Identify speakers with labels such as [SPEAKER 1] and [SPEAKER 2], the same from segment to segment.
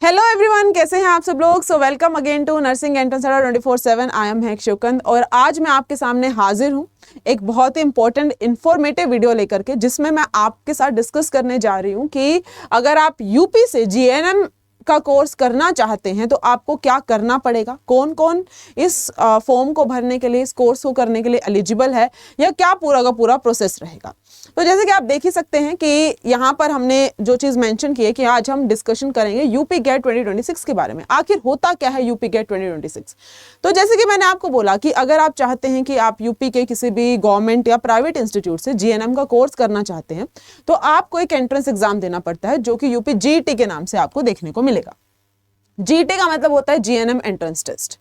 [SPEAKER 1] Hello everyone, कैसे हैं आप सब लोग। So welcome again to nursing entrance 24/7। I am हेक शिवकंद और आज मैं आपके सामने हाजिर हूं एक बहुत ही इंपॉर्टेंट इन्फॉर्मेटिव वीडियो लेकर के, जिसमें मैं आपके साथ डिस्कस करने जा रही हूं कि अगर आप यूपी से जीएनएम का कोर्स करना चाहते हैं तो आपको क्या करना पड़ेगा, कौन कौन इस फॉर्म को भरने के लिए, इस कोर्स को करने के लिए एलिजिबल है, या क्या पूरा का पूरा प्रोसेस रहेगा। तो जैसे कि आप देख ही सकते हैं कि यहाँ पर हमने जो चीज़ मेंशन की है कि आज हम डिस्कशन करेंगे यूपी गेट 2026 के बारे में। आखिर होता क्या है यूपी गेट 2026। तो जैसे कि मैंने आपको बोला कि अगर आप चाहते हैं कि आप यूपी के किसी भी गवर्नमेंट या प्राइवेट इंस्टीट्यूट से जीएनएम का कोर्स करना चाहते हैं तो आपको एक एंट्रेंस एग्जाम देना पड़ता है, जो कि यूपी जीईटी के नाम से आपको देखने को मिलेगा। जीईटी का मतलब होता है जीएनएम एंट्रेंस टेस्ट।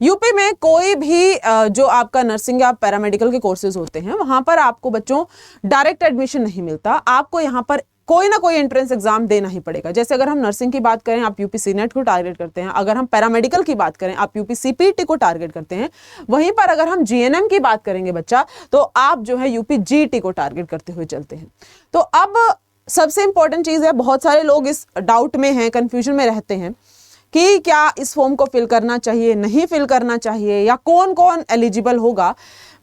[SPEAKER 1] यूपी में कोई भी जो आपका नर्सिंग या पैरामेडिकल के कोर्सेज होते हैं वहां पर आपको बच्चों डायरेक्ट एडमिशन नहीं मिलता। आपको यहाँ पर कोई ना कोई एंट्रेंस एग्जाम देना ही पड़ेगा। जैसे अगर हम नर्सिंग की बात करें आप यूपी सीनेट को टारगेट करते हैं, अगर हम पैरामेडिकल की बात करें आप यूपी सीपीटी को टारगेट करते हैं, वहीं पर अगर हम जीएनएम की बात करेंगे बच्चा तो आप जो है यूपी जीईटी को टारगेट करते हुए चलते हैं। तो अब सबसे इंपॉर्टेंट चीज है, बहुत सारे लोग इस डाउट में हैं, कंफ्यूजन में रहते हैं कि क्या इस फॉर्म को फिल करना चाहिए, नहीं फिल करना चाहिए, या कौन कौन एलिजिबल होगा।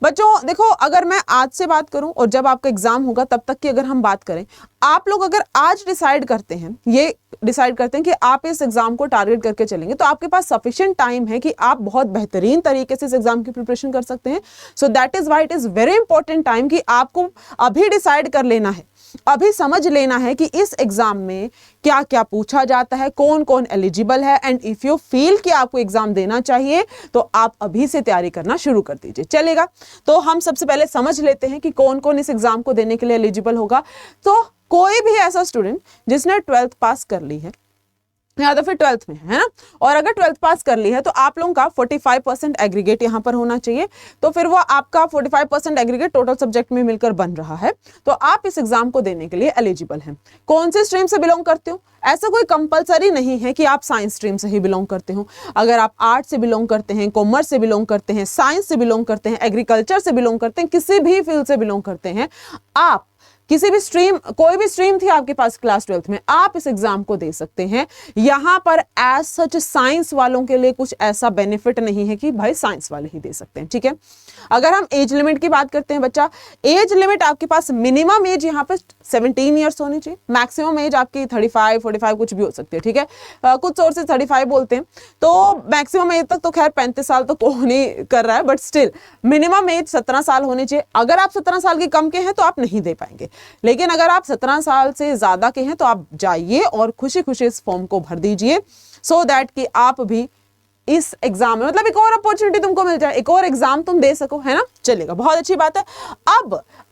[SPEAKER 1] बच्चों देखो, अगर मैं आज से बात करूं और जब आपका एग्जाम होगा तब तक की अगर हम बात करें, आप लोग अगर आज डिसाइड करते हैं, ये डिसाइड करते हैं कि आप इस एग्जाम को टारगेट करके चलेंगे, तो आपके पास सफिशिएंट टाइम है कि आप बहुत बेहतरीन तरीके से इस एग्जाम की प्रिपरेशन कर सकते हैं। So that is why it is very important time कि आपको अभी डिसाइड कर लेना है, अभी समझ लेना है कि इस एग्जाम में क्या क्या पूछा जाता है, कौन कौन एलिजिबल है। एंड इफ यू फील कि आपको एग्जाम देना चाहिए तो आप अभी से तैयारी करना शुरू कर दीजिए। चलेगा, तो हम सबसे पहले समझ लेते हैं कि कौन कौन इस एग्जाम को देने के लिए एलिजिबल होगा। तो कोई भी ऐसा स्टूडेंट जिसने 12th पास कर ली है या तो फिर 12th में है ना, और अगर 12th पास कर ली है तो आप लोगों का 45% एग्रीगेट यहाँ पर होना चाहिए। तो फिर वो आपका 45% एग्रीगेट टोटल सब्जेक्ट में मिलकर बन रहा है, तो आप इस एग्जाम को देने के लिए एलिजिबल हैं। कौन सी स्ट्रीम से बिलोंग करते हो, ऐसा कोई कंपलसरी नहीं है कि आप साइंस स्ट्रीम से ही बिलोंग करते हो। अगर आप आर्ट से बिलोंग करते हैं, कॉमर्स से बिलोंग करते हैं, साइंस से बिलोंग करते हैं, एग्रीकल्चर से बिलोंग करते हैं, किसी भी फील्ड से बिलोंग करते हैं, आप किसी भी स्ट्रीम, कोई भी स्ट्रीम थी आपके पास क्लास 12th में, आप इस एग्जाम को दे सकते हैं। यहां पर एज सच साइंस वालों के लिए कुछ ऐसा बेनिफिट नहीं है कि भाई साइंस वाले ही दे सकते हैं, ठीक है। अगर हम एज लिमिट की बात करते हैं बच्चा, एज लिमिट आपके पास मिनिमम एज यहाँ पे 17 ईयर्स होनी चाहिए, मैक्सिमम एज आपकी 35, 45 कुछ भी हो सकती है, ठीक है। कुछ सोर्सेज 35 बोलते हैं, तो मैक्सिमम एज तक तो खैर 35 साल तो कौन ही कर रहा है, बट स्टिल मिनिमम एज 17 साल होनी चाहिए। अगर आप 17 साल के कम के हैं तो आप नहीं दे पाएंगे, लेकिन अगर आप 17 साल से ज्यादा के हैं तो आप जाइए और खुशी खुशी इस फॉर्म को भर दीजिए, सो दैट कि आप भी इस एग्जाम में, मतलब एक और अपॉर्चुनिटी तुमको मिल जाए, एक और एग्जाम तुम दे सको, है ना। चलेगा, बहुत अच्छी बात है।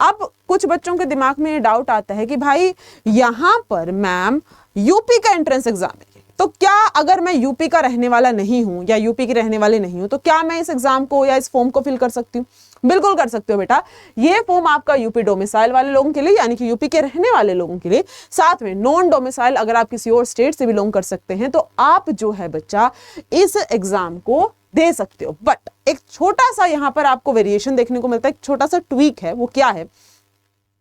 [SPEAKER 1] अब कुछ बच्चों के दिमाग में डाउट आता है कि भाई यहां पर मैम यूपी का एंट्रेंस एग्जाम है, तो क्या अगर मैं यूपी का रहने वाला नहीं हूं या यूपी की रहने वाले नहीं हूं तो क्या मैं इस एग्जाम को या इस फॉर्म को फिल कर सकती हूँ। बिल्कुल कर सकते हो बेटा। ये फॉर्म आपका यूपी डोमिसाइल वाले लोगों के लिए, यानी कि यूपी के रहने वाले लोगों के लिए, साथ में नॉन डोमिसाइल अगर आप किसी और स्टेट से बिलोंग कर सकते हैं तो आप जो है बच्चा इस एग्जाम को दे सकते हो। बट एक छोटा सा यहां पर आपको वेरिएशन देखने को मिलता है, एक छोटा सा ट्वीक है। वो क्या है,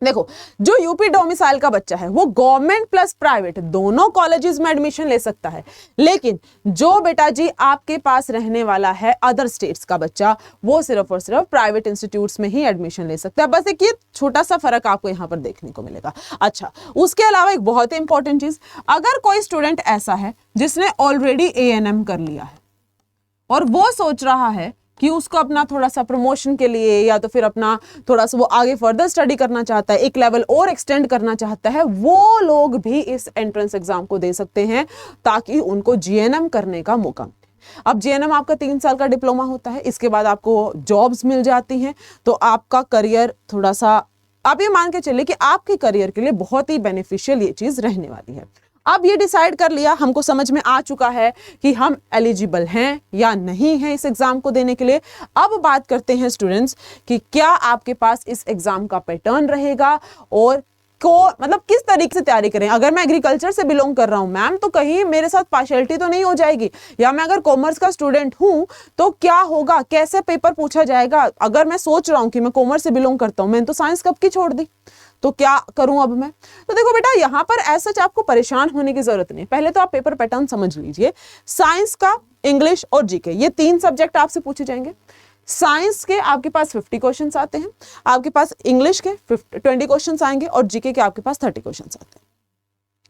[SPEAKER 1] देखो, जो यूपी डोमिसाइल का बच्चा है वो गवर्नमेंट प्लस प्राइवेट दोनों कॉलेजेस में एडमिशन ले सकता है, लेकिन जो बेटा जी आपके पास रहने वाला है अदर स्टेट्स का बच्चा, वो सिर्फ और सिर्फ प्राइवेट इंस्टीट्यूट्स में ही एडमिशन ले सकता है। बस एक ये छोटा सा फर्क आपको यहां पर देखने को मिलेगा। अच्छा, उसके अलावा एक बहुत ही इंपॉर्टेंट चीज, अगर कोई स्टूडेंट ऐसा है जिसने ऑलरेडी एएनएम कर लिया है और वो सोच रहा है कि उसको अपना थोड़ा सा प्रमोशन के लिए या तो फिर अपना थोड़ा सा वो आगे फर्दर स्टडी करना चाहता है, एक लेवल और एक्सटेंड करना चाहता है, वो लोग भी इस एंट्रेंस एग्जाम को दे सकते हैं ताकि उनको जीएनएम करने का मौका मिले। अब जीएनएम आपका 3 साल का डिप्लोमा होता है, इसके बाद आपको जॉब्स मिल जाती हैं, तो आपका करियर थोड़ा सा, आप ये मान के चलिए कि आपके करियर के लिए बहुत ही बेनिफिशियल ये चीज रहने वाली है। अब ये डिसाइड कर लिया, हमको समझ में आ चुका है कि हम एलिजिबल हैं या नहीं हैं इस एग्जाम को देने के लिए। अब बात करते हैं स्टूडेंट्स कि क्या आपके पास इस एग्जाम का पैटर्न रहेगा और मतलब किस तरीके से तैयारी करें। अगर मैं एग्रीकल्चर से बिलोंग कर रहा हूं मैम, तो कहीं मेरे साथ पार्शियलिटी तो नहीं हो जाएगी, या मैं अगर कॉमर्स का स्टूडेंट हूं तो क्या होगा, कैसे पेपर पूछा जाएगा। अगर मैं सोच रहा हूं कि मैं कॉमर्स से बिलोंग करता हूं, मैंने तो साइंस कब की छोड़ दी, तो क्या करूं अब मैं? तो देखो बेटा, यहां पर ऐसा आपको परेशान होने की जरूरत नहीं। पहले तो आप पेपर पैटर्न समझ लीजिए। साइंस का, इंग्लिश और जीके, ये 3 सब्जेक्ट आपसे पूछे जाएंगे। साइंस के आपके पास 50 क्वेश्चंस आते हैं, आपके पास इंग्लिश के 20 क्वेश्चंस आएंगे और जीके के आपके पास 30 क्वेश्चंस आते हैं।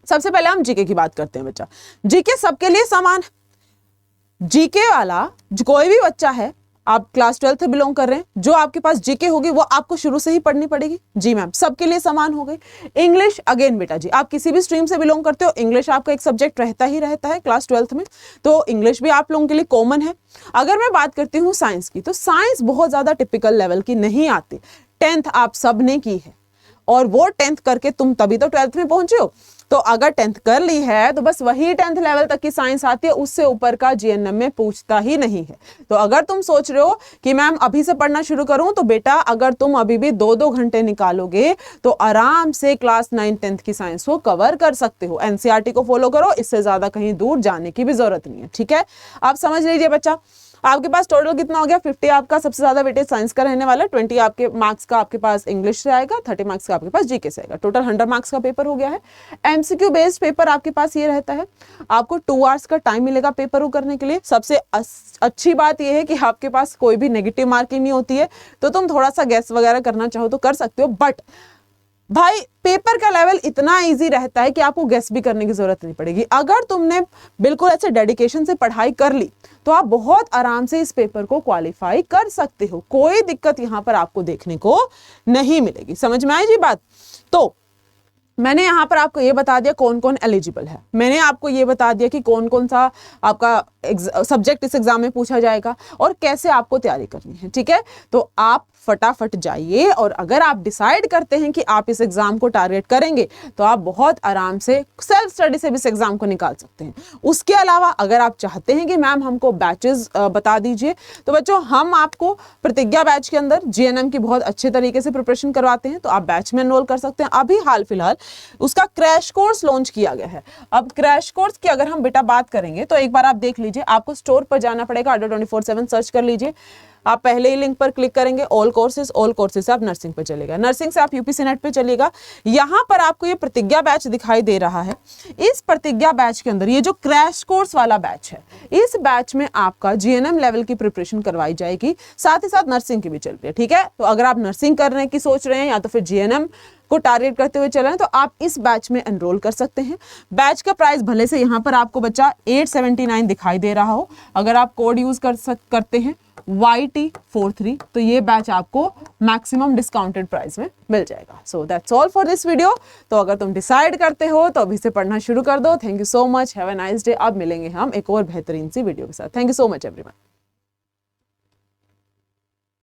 [SPEAKER 1] सबसे पहले हम जीके की बात करते हैं बच्चा। जीके सबके लिए समान है। जीके वाला जो कोई भी बच्चा है, आप क्लास 12 से बिलोंग कर रहे हैं, जो आपके पास जीके होगी वो आपको शुरू से ही पढ़नी पड़ेगी। जी मैम, सबके लिए समान हो गई। इंग्लिश अगेन बेटा जी, आप किसी भी स्ट्रीम से बिलोंग करते हो, इंग्लिश आपका एक सब्जेक्ट रहता ही रहता है क्लास 12 में, तो इंग्लिश भी आप लोगों के लिए कॉमन है। अगर मैं बात करती हूँ साइंस की, तो साइंस बहुत ज्यादा टिपिकल लेवल की नहीं आती। 10th आप सब ने की है और वो 10th करके तुम तभी तो 12th में पहुंचे हो। तो अगर 10th कर ली है तो बस वही 10th लेवल तक की साइंस आती है, उससे ऊपर का जीएनएम में पूछता ही नहीं है। तो अगर तुम सोच रहे हो कि मैम अभी से पढ़ना शुरू करूं, तो बेटा अगर तुम अभी भी 2-2 घंटे निकालोगे तो आराम से क्लास 9 10th की साइंस को कवर कर सकते हो। एनसीईआरटी को फॉलो करो, इससे ज्यादा कहीं दूर जाने की भी जरूरत नहीं है। ठीक है, आप समझ लीजिए बच्चा। आपके पास टोटल कितना हो गया? 50 आपका सबसे ज्यादा वेटेज साइंस का रहने वाला, 20 आपके मार्क्स का आपके पास इंग्लिश से आएगा, 30 मार्क्स का आपके पास जीके से आएगा। टोटल 100 मार्क्स का पेपर हो गया है। एमसीक्यू बेस्ड पेपर आपके पास ये रहता है, आपको 2 आवर्स का टाइम मिलेगा पेपर को करने के लिए। सबसे अच्छी बात यह है कि आपके पास कोई भी नेगेटिव मार्किंग नहीं होती है, तो तुम थोड़ा सा गैस वगैरह करना चाहो तो कर सकते हो, बट भाई पेपर का लेवल इतना इजी रहता है कि आपको गेस भी करने की जरूरत नहीं पड़ेगी। अगर तुमने बिल्कुल ऐसे डेडिकेशन से पढ़ाई कर ली तो आप बहुत आराम से इस पेपर को क्वालिफाई कर सकते हो। कोई दिक्कत यहां पर आपको देखने को नहीं मिलेगी। समझ में आई जी बात? तो मैंने यहां पर आपको ये बता दिया कौन कौन एलिजिबल है, मैंने आपको ये बता दिया कि कौन कौन सा आपका सब्जेक्ट इस एग्जाम में पूछा जाएगा और कैसे आपको तैयारी करनी है। ठीक है, तो आप फटाफट जाइए और अगर आप डिसाइड करते हैं कि आप इस एग्जाम को टारगेट करेंगे तो आप बहुत आराम से सेल्फ स्टडी से भी इस एग्जाम को निकाल सकते हैं। उसके अलावा अगर आप चाहते हैं कि मैम हमको बैचेस बता दीजिए, तो बच्चों हम आपको प्रतिज्ञा बैच के अंदर जीएनएम की बहुत अच्छे तरीके से प्रिपरेशन करवाते हैं, तो आप बैच में एनरोल कर सकते हैं। अभी हाल फिलहाल उसका क्रैश कोर्स लॉन्च किया गया है। अब क्रैश कोर्स की अगर हम बेटा बात करेंगे तो एक बार आप देख लीजिए, आपको स्टोर पर जाना पड़ेगा, अड्डा 24/7 सर्च कर लीजिए। आप पहले ही लिंक पर क्लिक करेंगे, ऑल कोर्सेज से आप नर्सिंग पे चलेगा, नर्सिंग से आप यूपीसी नेट पे चलेगा। यहां पर आपको ये प्रतिज्ञा बैच दिखाई दे रहा है। इस प्रतिज्ञा बैच के अंदर ये जो क्रैश कोर्स वाला बैच है, इस बैच में आपका जीएनएम लेवल की प्रिपरेशन करवाई जाएगी, साथ ही साथ नर्सिंग की भी चल रही है। ठीक है, तो अगर आप नर्सिंग करने की सोच रहे हैं या तो फिर जीएनएम को टारगेट करते हुए चल रहे हैं, तो आप इस बैच में एनरोल कर सकते हैं। बैच का प्राइस भले से यहाँ पर आपको बच्चा 879 दिखाई दे रहा हो, अगर आप कोड यूज करते हैं YT43 तो ये बैच आपको मैक्सिमम डिस्काउंटेड प्राइस में मिल जाएगा। So that's all for this video. तो अगर तुम डिसाइड करते हो तो अभी से पढ़ना शुरू कर दो। Thank you so much, have a nice day. अब मिलेंगे हम एक और बेहतरीन सी वीडियो के साथ। Thank you so much everyone.